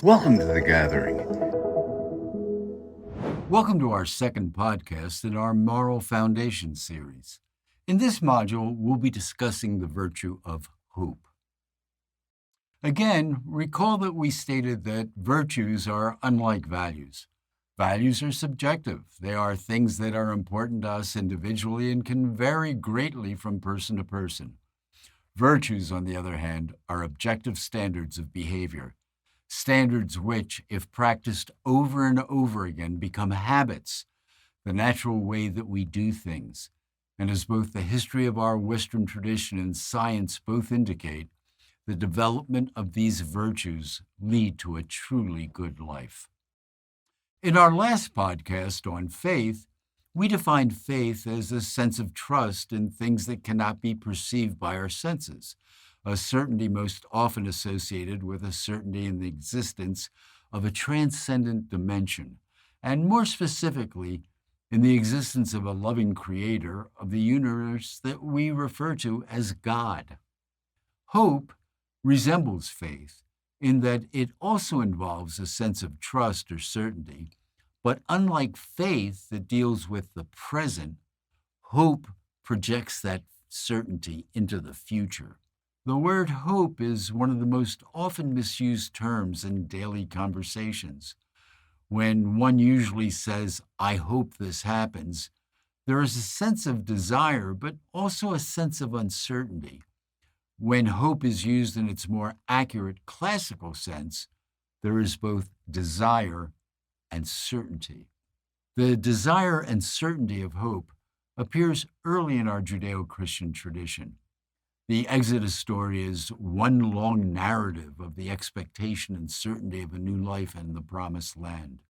Welcome to the gathering. Welcome to our second podcast in our Moral Foundation series. In this module, we'll be discussing the virtue of hope. Again, recall that we stated that virtues are unlike values. Values are subjective. They are things that are important to us individually and can vary greatly from person to person. Virtues, on the other hand, are objective standards of behavior. Standards which, if practiced over and over again, become habits, the natural way that we do things. And as both the history of our Western tradition and science both indicate, the development of these virtues lead to a truly good life. In our last podcast on faith, we defined faith as a sense of trust in things that cannot be perceived by our senses, a certainty most often associated with a certainty in the existence of a transcendent dimension, and more specifically, in the existence of a loving creator of the universe that we refer to as God. Hope resembles faith in that it also involves a sense of trust or certainty, but unlike faith that deals with the present, hope projects that certainty into the future. The word hope is one of the most often misused terms in daily conversations. When one usually says, "I hope this happens," there is a sense of desire, but also a sense of uncertainty. When hope is used in its more accurate classical sense, there is both desire and certainty. The desire and certainty of hope appears early in our Judeo-Christian tradition. The Exodus story is one long narrative of the expectation and certainty of a new life in the Promised Land.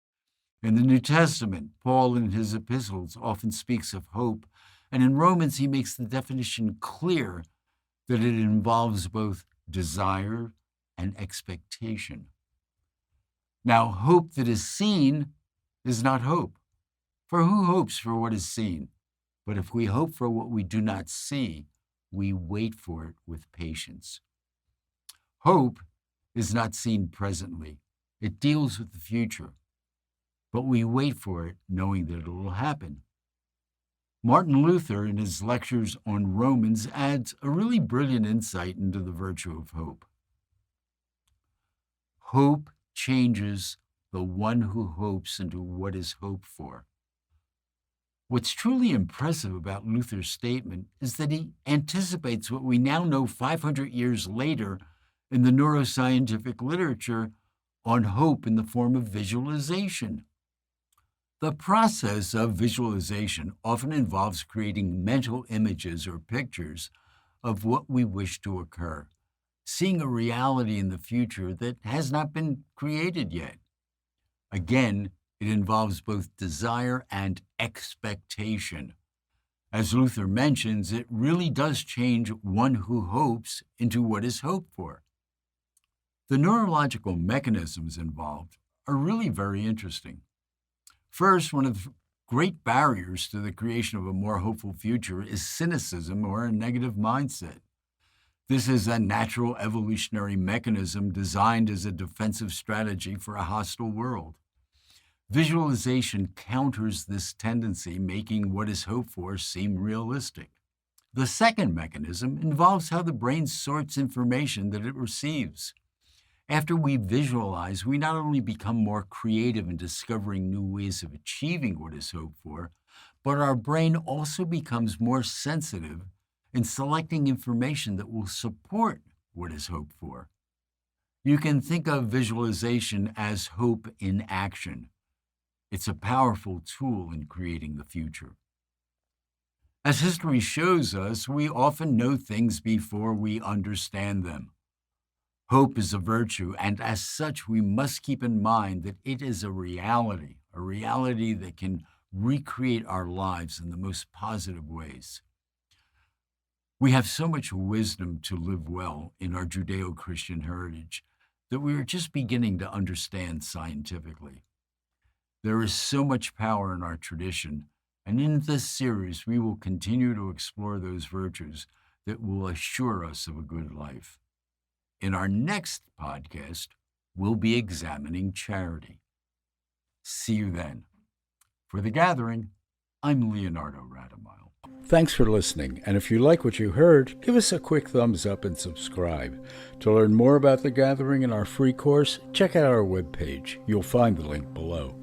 In the New Testament, Paul in his epistles often speaks of hope, and in Romans he makes the definition clear that it involves both desire and expectation. Now, hope that is seen is not hope. For who hopes for what is seen? But if we hope for what we do not see, we wait for it with patience. Hope is not seen presently. It deals with the future. But we wait for it knowing that it will happen. Martin Luther, in his lectures on Romans, adds a really brilliant insight into the virtue of hope. Hope changes the one who hopes into what is hoped for. What's truly impressive about Luther's statement is that he anticipates what we now know 500 years later in the neuroscientific literature on hope in the form of visualization. The process of visualization often involves creating mental images or pictures of what we wish to occur, seeing a reality in the future that has not been created yet. Again, it involves both desire and expectation. As Luther mentions, it really does change one who hopes into what is hoped for. The neurological mechanisms involved are really very interesting. First, one of the great barriers to the creation of a more hopeful future is cynicism or a negative mindset. This is a natural evolutionary mechanism designed as a defensive strategy for a hostile world. Visualization counters this tendency, making what is hoped for seem realistic. The second mechanism involves how the brain sorts information that it receives. After we visualize, we not only become more creative in discovering new ways of achieving what is hoped for, but our brain also becomes more sensitive in selecting information that will support what is hoped for. You can think of visualization as hope in action. It's a powerful tool in creating the future. As history shows us, we often know things before we understand them. Hope is a virtue, and as such, we must keep in mind that it is a reality that can recreate our lives in the most positive ways. We have so much wisdom to live well in our Judeo-Christian heritage that we are just beginning to understand scientifically. There is so much power in our tradition, and in this series, we will continue to explore those virtues that will assure us of a good life. In our next podcast, we'll be examining charity. See you then. For The Gathering, I'm Leonardo Radomile. Thanks for listening, and if you like what you heard, give us a quick thumbs up and subscribe. To learn more about The Gathering and our free course, check out our webpage. You'll find the link below.